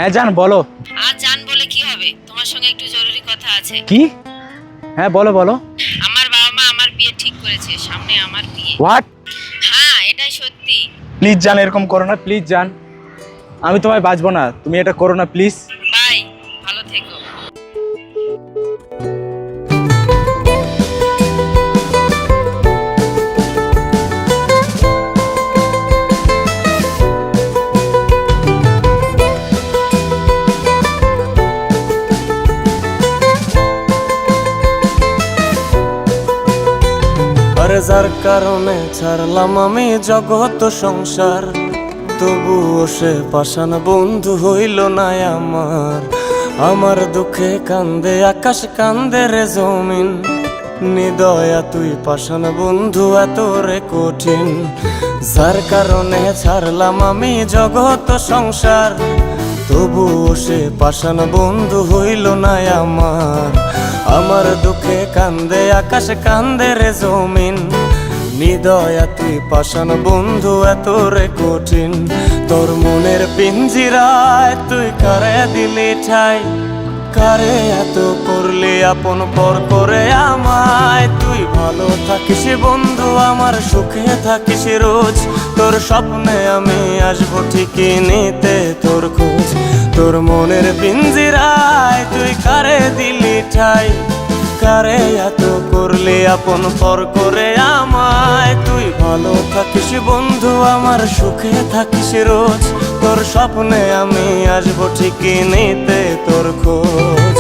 হ্যাঁ জান বলো। আর জান বলে কি হবে, তোমার সঙ্গে একটু জরুরি কথা আছে। কি? হ্যাঁ বলো বলো। আমার বাবা মা আমার বিয়ে ঠিক করেছে, সামনে আমার বিয়ে। হোয়াট? হ্যাঁ, এটাই সত্যি। প্লিজ জান এরকম করো না, প্লিজ জান, আমি তোমায় বাঁচবো না, তুমি এটা করো না প্লিজ। বাই, ভালো থেকো। আরে যার কারণে ছাড়লাম আমি জগৎ সংসার, তবুও সে পাষাণ বন্ধু হইল না আমার। আমার দুঃখে কান্দে আকাশ, কান্দে রে জমিন, নিদয়া তুই পাষাণ বন্ধু এত রে কঠিন। যার কারণে ছাড়লাম আমি জগৎ সংসার, তবুও সে পাষাণ বন্ধু হইল না আমার। আমার দুঃখে কান্দে আকাশ, কান্দে রে জমিন, নিদয়া তুই পাষাণ বন্ধু এত রে কঠিন। তোর মনের পিঞ্জিরায় তুই কারে দিলি ঠাই, কারে এত করলি আপন পর করে আমায়। তুই ভালো থাকিস বন্ধু আমার, সুখে থাকিস রোজ, তোর স্বপ্নে আমি আসবো ঠিকই নিতে তোর খোঁজ। তোর মনের পিঞ্জিরায় তুই কারে দিলি ঠাই, কারে এত করলি আপন পর করে আমায়। তুই ভালো থাকিস বন্ধু আমার, সুখে থাকিস রোজ, তোর স্বপ্নে আমি আসবো ঠিকই নিতে তোর খোঁজ।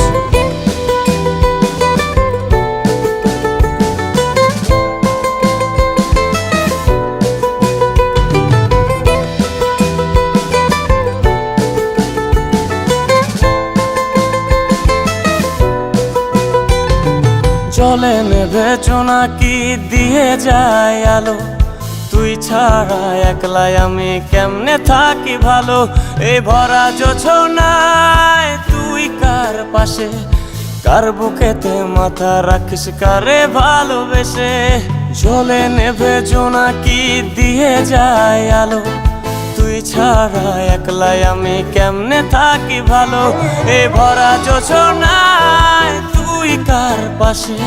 জলে নেভে চোনাকি দিয়ে যায় আলো, তুই ছাড়া একলাই আমি কেমনে থাকি ভালো। এই ভরা জোছনায় তুই কার পাশে, কার বুকেতে মাথা রাখিস কারে ভালোবেসে। জলে নেভে জোনাকি দিয়ে যায় আলো, তুই ছাড়া একলাই আমি কেমনে থাকি ভালো। এই ভরা জোছনায় তুই কার পাশে,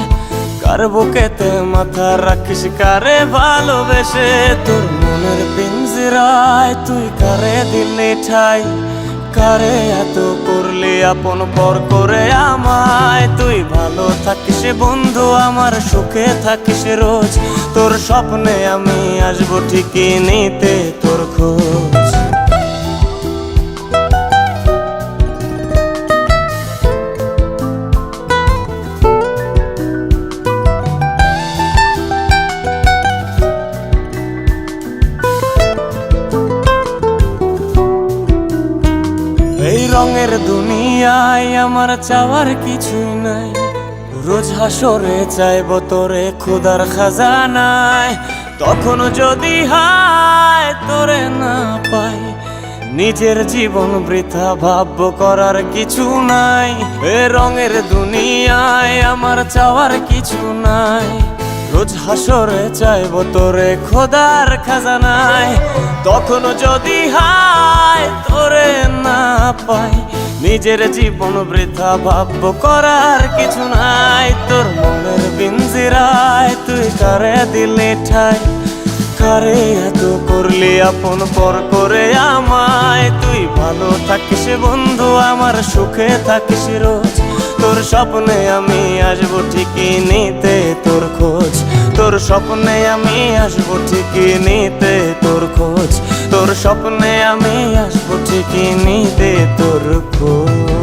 কার বুকেতে মাথা রাখিস কারে ভালোবেসে। তোর মনের পিঞ্জিরায় তুই কারে দিলি ঠাই, কারে এত করলি আপন পর করে আমায়। তুই ভালো থাকিস বন্ধু আমার, সুখে থাকিস রোজ, তোর স্বপ্নে আমি আসবো ঠিকই নিতে তোর খোঁজ। এই রঙের দুনিয়ায় আমার চাওয়ার কিছুই নাই, রোজ হাসরে চাইব তোরে খোদার খাজানায়। তখন যদি হায় তোরে না পাই, নিজের জীবন বৃথা ভাবব করার কিছু নাই। এ রঙের দুনিয়ায় আমার চাওয়ার কিছু নাই, রোজ হাসরে চাইব তোরে খোদার খাজানায়। তখন যদি হায় তোরে না পাই, নিজের জীবন বৃথা ভাবব করার কিছু নাই। তোর মনের পিঞ্জিরায় তুই কারে দিলি ঠাই, কারে এত করলি আপন পর করে আমায়। তুই ভালো থাকিস বন্ধু আমার, সুখে থাকিস রোজ, তোর স্বপ্নে আমি আসবো ঠিকই নিতে তোর খোঁজ। তোর স্বপ্নে আমি আসবো ঠিকই নিতে তোর খোঁজ, তোর স্বপ্নে আমি আসবো ঠিকই নিতে তোর খোঁজ।